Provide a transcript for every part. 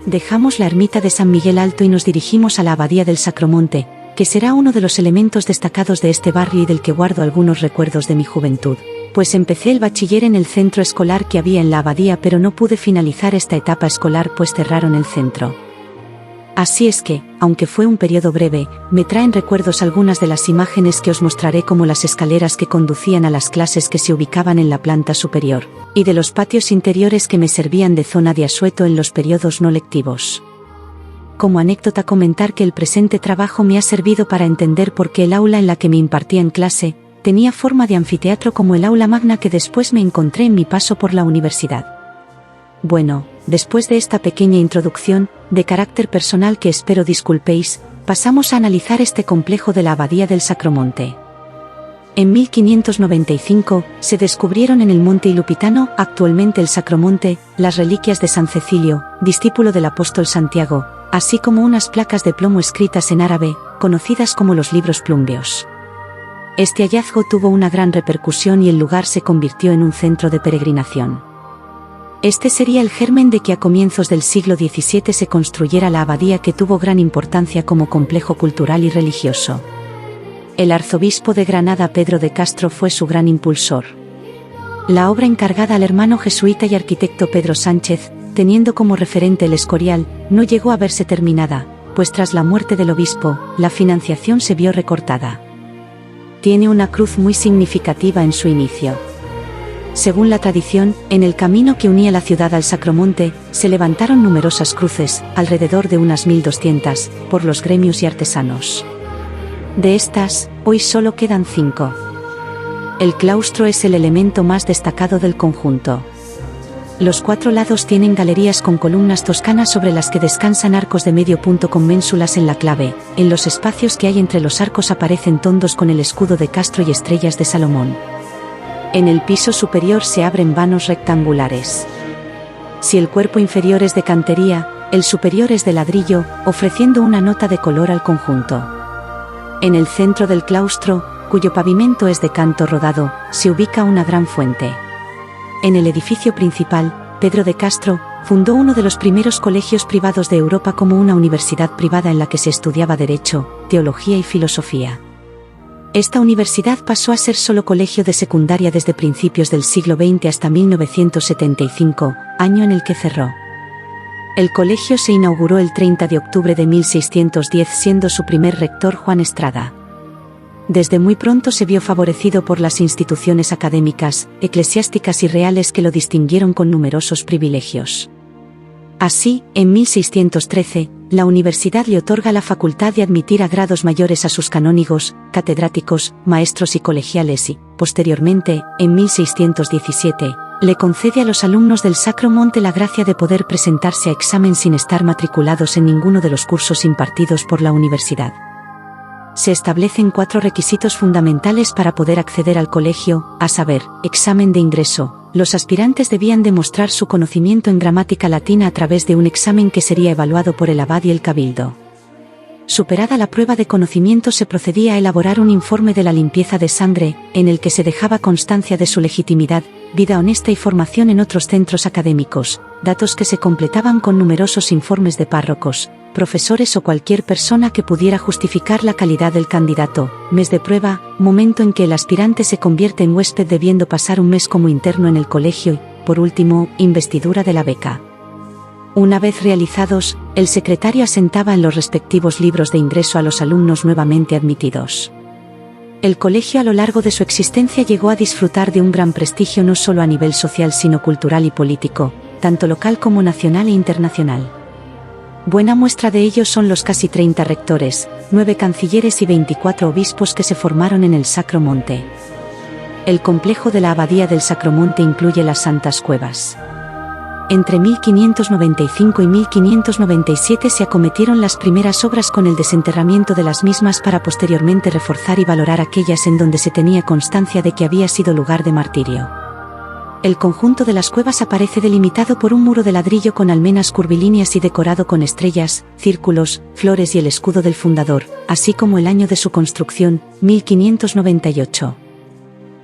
Dejamos la ermita de San Miguel Alto y nos dirigimos a la abadía del Sacromonte, que será uno de los elementos destacados de este barrio y del que guardo algunos recuerdos de mi juventud, pues empecé el bachiller en el centro escolar que había en la abadía, pero no pude finalizar esta etapa escolar pues cerraron el centro. Así es que, aunque fue un periodo breve, me traen recuerdos algunas de las imágenes que os mostraré, como las escaleras que conducían a las clases que se ubicaban en la planta superior, y de los patios interiores que me servían de zona de asueto en los periodos no lectivos. Como anécdota comentar que el presente trabajo me ha servido para entender por qué el aula en la que me impartían clase tenía forma de anfiteatro como el aula magna que después me encontré en mi paso por la universidad. Bueno, después de esta pequeña introducción, de carácter personal que espero disculpéis, pasamos a analizar este complejo de la abadía del Sacromonte. En 1595, se descubrieron en el Monte Ilupitano, actualmente el Sacromonte, las reliquias de San Cecilio, discípulo del apóstol Santiago, así como unas placas de plomo escritas en árabe, conocidas como los libros plumbeos. Este hallazgo tuvo una gran repercusión y el lugar se convirtió en un centro de peregrinación. Este sería el germen de que a comienzos del siglo XVII se construyera la abadía, que tuvo gran importancia como complejo cultural y religioso. El arzobispo de Granada Pedro de Castro fue su gran impulsor. La obra encargada al hermano jesuita y arquitecto Pedro Sánchez, teniendo como referente el Escorial, no llegó a verse terminada, pues tras la muerte del obispo, la financiación se vio recortada. Tiene una cruz muy significativa en su inicio. Según la tradición, en el camino que unía la ciudad al Sacromonte, se levantaron numerosas cruces, alrededor de unas 1200, por los gremios y artesanos. De estas, hoy solo quedan 5. El claustro es el elemento más destacado del conjunto. Los 4 lados tienen galerías con columnas toscanas sobre las que descansan arcos de medio punto con ménsulas en la clave. En los espacios que hay entre los arcos aparecen tondos con el escudo de Castro y estrellas de Salomón. En el piso superior se abren vanos rectangulares. Si el cuerpo inferior es de cantería, el superior es de ladrillo, ofreciendo una nota de color al conjunto. En el centro del claustro, cuyo pavimento es de canto rodado, se ubica una gran fuente. En el edificio principal, Pedro de Castro fundó uno de los primeros colegios privados de Europa como una universidad privada en la que se estudiaba derecho, teología y filosofía. Esta universidad pasó a ser solo colegio de secundaria desde principios del siglo XX hasta 1975, año en el que cerró. El colegio se inauguró el 30 de octubre de 1610, siendo su primer rector Juan Estrada. Desde muy pronto se vio favorecido por las instituciones académicas, eclesiásticas y reales que lo distinguieron con numerosos privilegios. Así, en 1613, la universidad le otorga la facultad de admitir a grados mayores a sus canónigos, catedráticos, maestros y colegiales y, posteriormente, en 1617, le concede a los alumnos del Sacromonte la gracia de poder presentarse a examen sin estar matriculados en ninguno de los cursos impartidos por la universidad. Se establecen 4 requisitos fundamentales para poder acceder al colegio, a saber, examen de ingreso. Los aspirantes debían demostrar su conocimiento en gramática latina a través de un examen que sería evaluado por el abad y el cabildo. Superada la prueba de conocimiento, se procedía a elaborar un informe de la limpieza de sangre, en el que se dejaba constancia de su legitimidad, vida honesta y formación en otros centros académicos, datos que se completaban con numerosos informes de párrocos, profesores o cualquier persona que pudiera justificar la calidad del candidato. Mes de prueba, momento en que el aspirante se convierte en huésped debiendo pasar un mes como interno en el colegio y, por último, investidura de la beca. Una vez realizados, el secretario asentaba en los respectivos libros de ingreso a los alumnos nuevamente admitidos. El colegio a lo largo de su existencia llegó a disfrutar de un gran prestigio no solo a nivel social sino cultural y político, tanto local como nacional e internacional. Buena muestra de ello son los casi 30 rectores, 9 cancilleres y 24 obispos que se formaron en el Sacromonte. El complejo de la abadía del Sacromonte incluye las Santas Cuevas. Entre 1595 y 1597 se acometieron las primeras obras con el desenterramiento de las mismas para posteriormente reforzar y valorar aquellas en donde se tenía constancia de que había sido lugar de martirio. El conjunto de las cuevas aparece delimitado por un muro de ladrillo con almenas curvilíneas y decorado con estrellas, círculos, flores y el escudo del fundador, así como el año de su construcción, 1598.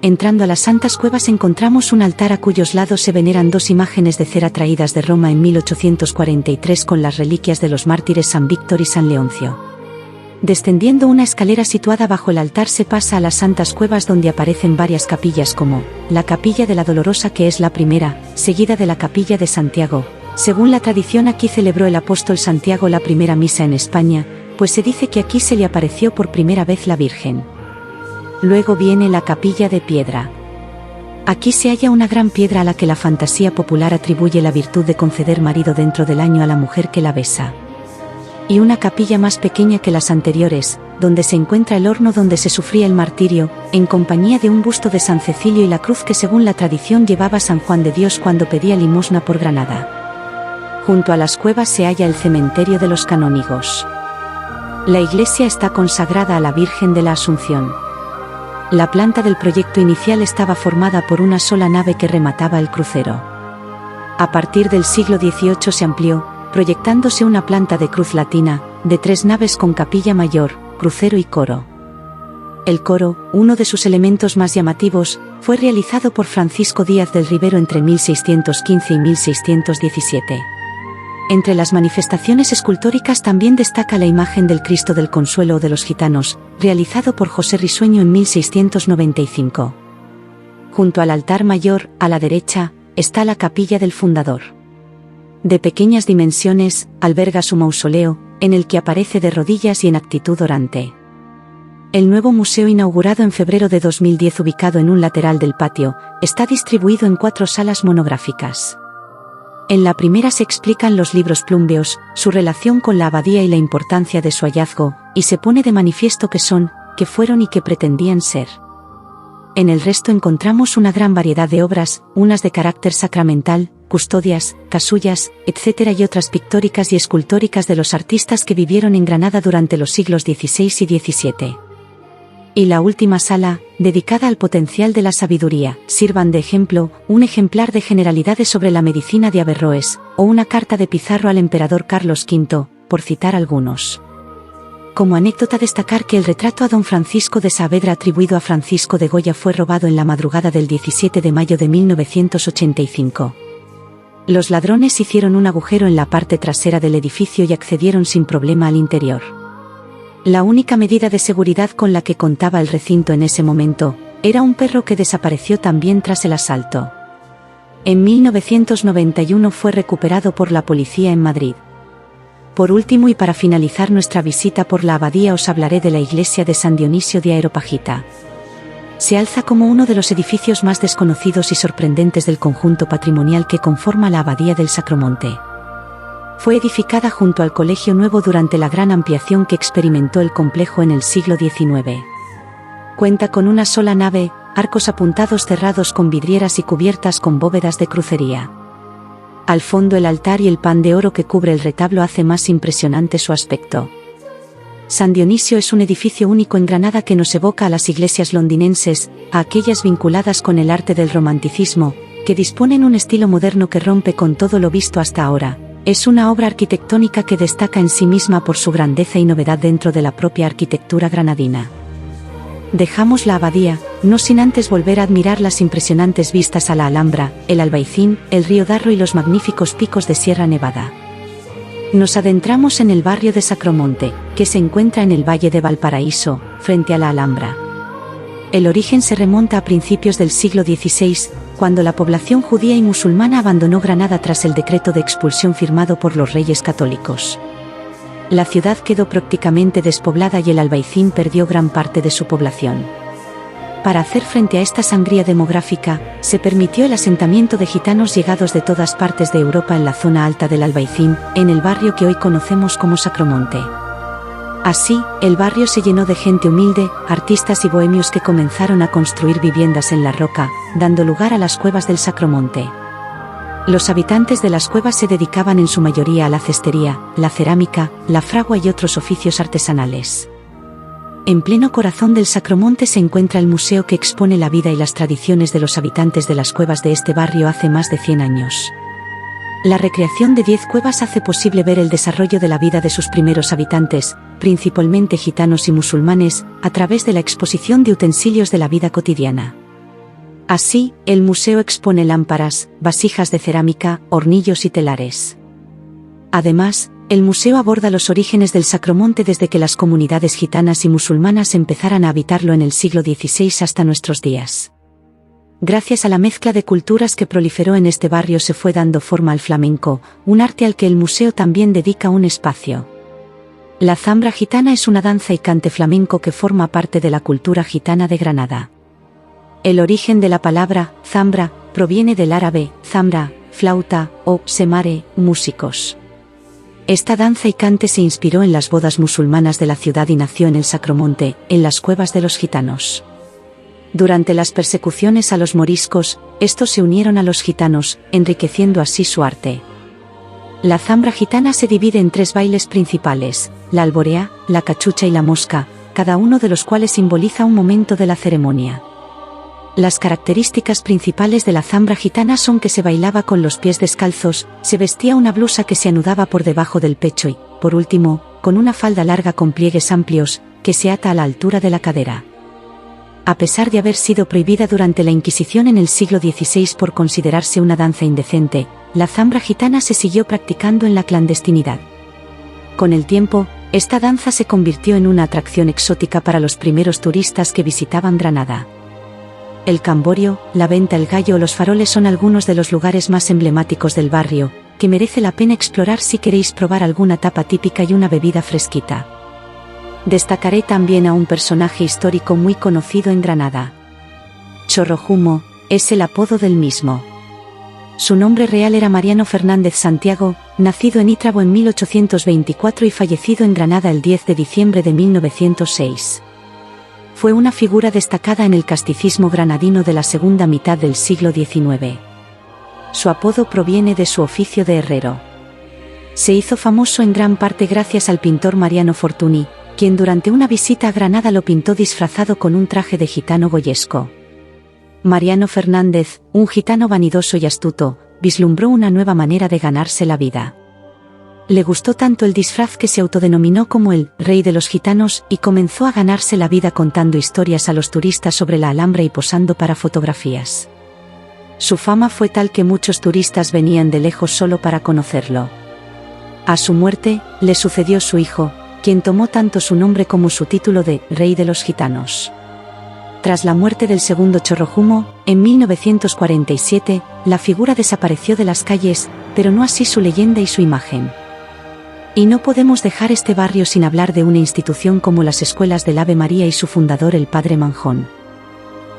entrando a las Santas Cuevas encontramos un altar a cuyos lados se veneran dos imágenes de cera traídas de Roma en 1843 con las reliquias de los mártires San Víctor y San Leoncio. Descendiendo una escalera situada bajo el altar se pasa a las Santas Cuevas, donde aparecen varias capillas como la Capilla de la Dolorosa, que es la primera, seguida de la Capilla de Santiago. Según la tradición, aquí celebró el apóstol Santiago la primera misa en España, pues se dice que aquí se le apareció por primera vez la Virgen. Luego viene la Capilla de Piedra. Aquí se halla una gran piedra a la que la fantasía popular atribuye la virtud de conceder marido dentro del año a la mujer que la besa. Y una capilla más pequeña que las anteriores, donde se encuentra el horno donde se sufría el martirio, en compañía de un busto de San Cecilio y la cruz que según la tradición llevaba San Juan de Dios cuando pedía limosna por Granada. Junto a las cuevas se halla el cementerio de los canónigos. La iglesia está consagrada a la Virgen de la Asunción. La planta del proyecto inicial estaba formada por una sola nave que remataba el crucero. A partir del siglo XVIII se amplió, proyectándose una planta de cruz latina, de 3 naves con capilla mayor, crucero y coro. El coro, uno de sus elementos más llamativos, fue realizado por Francisco Díaz del Rivero entre 1615 y 1617. Entre las manifestaciones escultóricas también destaca la imagen del Cristo del Consuelo o de los Gitanos, realizado por José Risueño en 1695. Junto al altar mayor, a la derecha, está la capilla del fundador. De pequeñas dimensiones, alberga su mausoleo, en el que aparece de rodillas y en actitud orante. El nuevo museo, inaugurado en febrero de 2010, ubicado en un lateral del patio, está distribuido en 4 salas monográficas. En la primera se explican los libros plumbeos, su relación con la abadía y la importancia de su hallazgo, y se pone de manifiesto qué son, qué fueron y qué pretendían ser. En el resto encontramos una gran variedad de obras, unas de carácter sacramental, custodias, casullas, etc. y otras pictóricas y escultóricas de los artistas que vivieron en Granada durante los siglos XVI y XVII. Y la última sala, dedicada al potencial de la sabiduría, sirvan de ejemplo, un ejemplar de Generalidades sobre la medicina de Averroes, o una carta de Pizarro al emperador Carlos V, por citar algunos. Como anécdota destacar que el retrato a don Francisco de Saavedra atribuido a Francisco de Goya fue robado en la madrugada del 17 de mayo de 1985. Los ladrones hicieron un agujero en la parte trasera del edificio y accedieron sin problema al interior. La única medida de seguridad con la que contaba el recinto en ese momento, era un perro que desapareció también tras el asalto. En 1991 fue recuperado por la policía en Madrid. Por último y para finalizar nuestra visita por la abadía os hablaré de la iglesia de San Dionisio de Areopagita. Se alza como uno de los edificios más desconocidos y sorprendentes del conjunto patrimonial que conforma la abadía del Sacromonte. Fue edificada junto al Colegio Nuevo durante la gran ampliación que experimentó el complejo en el siglo XIX. Cuenta con una sola nave, arcos apuntados cerrados con vidrieras y cubiertas con bóvedas de crucería. Al fondo el altar y el pan de oro que cubre el retablo hace más impresionante su aspecto. San Dionisio es un edificio único en Granada que nos evoca a las iglesias londinenses, a aquellas vinculadas con el arte del romanticismo, que disponen un estilo moderno que rompe con todo lo visto hasta ahora. Es una obra arquitectónica que destaca en sí misma por su grandeza y novedad dentro de la propia arquitectura granadina. Dejamos la abadía, no sin antes volver a admirar las impresionantes vistas a la Alhambra, el Albaicín, el río Darro y los magníficos picos de Sierra Nevada. Nos adentramos en el barrio de Sacromonte, que se encuentra en el Valle de Valparaíso, frente a la Alhambra. El origen se remonta a principios del siglo XVI, cuando la población judía y musulmana abandonó Granada tras el decreto de expulsión firmado por los reyes católicos. La ciudad quedó prácticamente despoblada y el Albaicín perdió gran parte de su población. Para hacer frente a esta sangría demográfica, se permitió el asentamiento de gitanos llegados de todas partes de Europa en la zona alta del Albaicín, en el barrio que hoy conocemos como Sacromonte. Así, el barrio se llenó de gente humilde, artistas y bohemios que comenzaron a construir viviendas en la roca, dando lugar a las cuevas del Sacromonte. Los habitantes de las cuevas se dedicaban en su mayoría a la cestería, la cerámica, la fragua y otros oficios artesanales. En pleno corazón del Sacromonte se encuentra el museo que expone la vida y las tradiciones de los habitantes de las cuevas de este barrio hace más de 100 años. La recreación de 10 cuevas hace posible ver el desarrollo de la vida de sus primeros habitantes, principalmente gitanos y musulmanes, a través de la exposición de utensilios de la vida cotidiana. Así, el museo expone lámparas, vasijas de cerámica, hornillos y telares. Además, el museo aborda los orígenes del Sacromonte desde que las comunidades gitanas y musulmanas empezaran a habitarlo en el siglo XVI hasta nuestros días. Gracias a la mezcla de culturas que proliferó en este barrio se fue dando forma al flamenco, un arte al que el museo también dedica un espacio. La zambra gitana es una danza y cante flamenco que forma parte de la cultura gitana de Granada. El origen de la palabra zambra proviene del árabe zambra, flauta, o semare, músicos. Esta danza y cante se inspiró en las bodas musulmanas de la ciudad y nació en el Sacromonte, en las cuevas de los gitanos. Durante las persecuciones a los moriscos, estos se unieron a los gitanos, enriqueciendo así su arte. La zambra gitana se divide en 3 bailes principales: la alborea, la cachucha y la mosca, cada uno de los cuales simboliza un momento de la ceremonia. Las características principales de la zambra gitana son que se bailaba con los pies descalzos, se vestía una blusa que se anudaba por debajo del pecho y, por último, con una falda larga con pliegues amplios, que se ata a la altura de la cadera. A pesar de haber sido prohibida durante la Inquisición en el siglo XVI por considerarse una danza indecente, la zambra gitana se siguió practicando en la clandestinidad. Con el tiempo, esta danza se convirtió en una atracción exótica para los primeros turistas que visitaban Granada. El Camborio, la Venta el Gallo o los Faroles son algunos de los lugares más emblemáticos del barrio, que merece la pena explorar si queréis probar alguna tapa típica y una bebida fresquita. Destacaré también a un personaje histórico muy conocido en Granada. Chorrojumo, es el apodo del mismo. Su nombre real era Mariano Fernández Santiago, nacido en Ítrabo en 1824 y fallecido en Granada el 10 de diciembre de 1906. Fue una figura destacada en el casticismo granadino de la segunda mitad del siglo XIX. Su apodo proviene de su oficio de herrero. Se hizo famoso en gran parte gracias al pintor Mariano Fortuny, quien durante una visita a Granada lo pintó disfrazado con un traje de gitano goyesco. Mariano Fernández, un gitano vanidoso y astuto, vislumbró una nueva manera de ganarse la vida. Le gustó tanto el disfraz que se autodenominó como el Rey de los Gitanos y comenzó a ganarse la vida contando historias a los turistas sobre la Alhambra y posando para fotografías. Su fama fue tal que muchos turistas venían de lejos solo para conocerlo. A su muerte, le sucedió su hijo, quien tomó tanto su nombre como su título de Rey de los Gitanos. Tras la muerte del segundo Chorrojumo, en 1947, la figura desapareció de las calles, pero no así su leyenda y su imagen. Y no podemos dejar este barrio sin hablar de una institución como las Escuelas del Ave María y su fundador el Padre Manjón.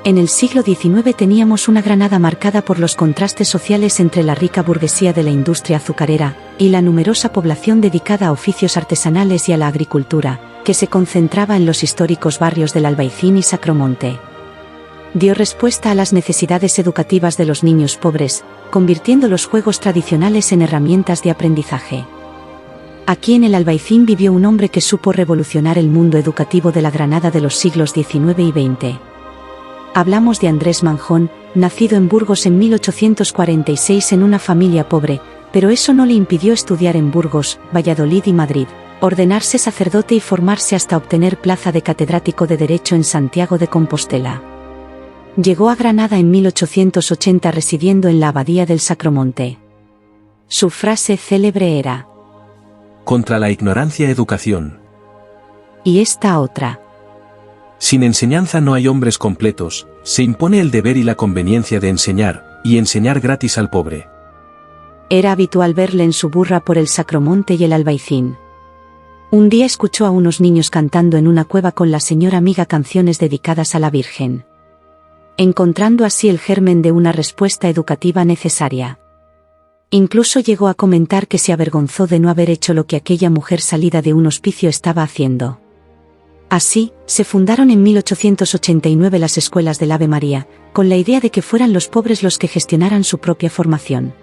En el siglo XIX teníamos una Granada marcada por los contrastes sociales entre la rica burguesía de la industria azucarera y la numerosa población dedicada a oficios artesanales y a la agricultura, que se concentraba en los históricos barrios del Albaicín y Sacromonte. Dio respuesta a las necesidades educativas de los niños pobres, convirtiendo los juegos tradicionales en herramientas de aprendizaje. Aquí en el Albaicín vivió un hombre que supo revolucionar el mundo educativo de la Granada de los siglos XIX y XX. Hablamos de Andrés Manjón, nacido en Burgos en 1846 en una familia pobre, pero eso no le impidió estudiar en Burgos, Valladolid y Madrid, ordenarse sacerdote y formarse hasta obtener plaza de catedrático de Derecho en Santiago de Compostela. Llegó a Granada en 1880 residiendo en la Abadía del Sacromonte. Su frase célebre era: contra la ignorancia educación. Y esta otra: sin enseñanza no hay hombres completos, se impone el deber y la conveniencia de enseñar, y enseñar gratis al pobre. Era habitual verle en su burra por el Sacromonte y el Albaicín. Un día escuchó a unos niños cantando en una cueva con la señora amiga canciones dedicadas a la Virgen, encontrando así el germen de una respuesta educativa necesaria. Incluso llegó a comentar que se avergonzó de no haber hecho lo que aquella mujer salida de un hospicio estaba haciendo. Así, se fundaron en 1889 las Escuelas del Ave María, con la idea de que fueran los pobres los que gestionaran su propia formación.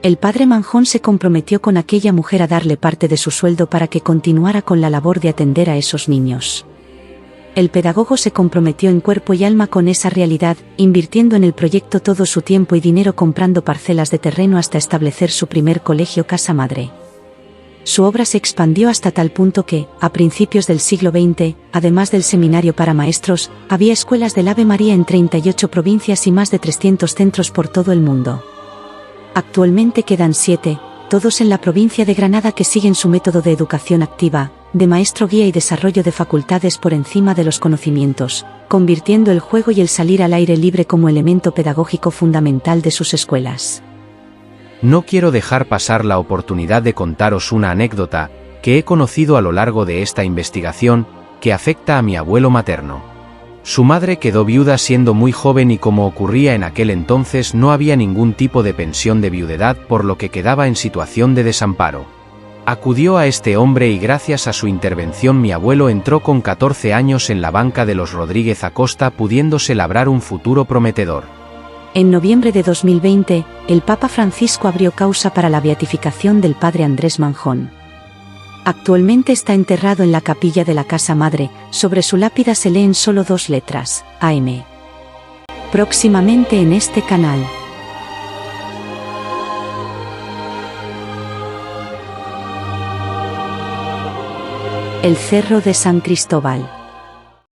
El padre Manjón se comprometió con aquella mujer a darle parte de su sueldo para que continuara con la labor de atender a esos niños. El pedagogo se comprometió en cuerpo y alma con esa realidad, invirtiendo en el proyecto todo su tiempo y dinero comprando parcelas de terreno hasta establecer su primer colegio casa madre. su obra se expandió hasta tal punto que, a principios del siglo XX, además del seminario para maestros, había escuelas del Ave María en 38 provincias y más de 300 centros por todo el mundo. Actualmente quedan 7, todos en la provincia de Granada, que siguen su método de educación activa, de maestro guía y desarrollo de facultades por encima de los conocimientos, convirtiendo el juego y el salir al aire libre como elemento pedagógico fundamental de sus escuelas. No quiero dejar pasar la oportunidad de contaros una anécdota que he conocido a lo largo de esta investigación, que afecta a mi abuelo materno. Su madre quedó viuda siendo muy joven y, como ocurría en aquel entonces, no había ningún tipo de pensión de viudedad, por lo que quedaba en situación de desamparo. Acudió a este hombre y gracias a su intervención mi abuelo entró con 14 años en la banca de los Rodríguez Acosta, pudiéndose labrar un futuro prometedor. En noviembre de 2020, el Papa Francisco abrió causa para la beatificación del padre Andrés Manjón. Actualmente está enterrado en la capilla de la Casa Madre. Sobre su lápida se leen solo 2 letras, AM. Próximamente en este canal. El Cerro de San Cristóbal.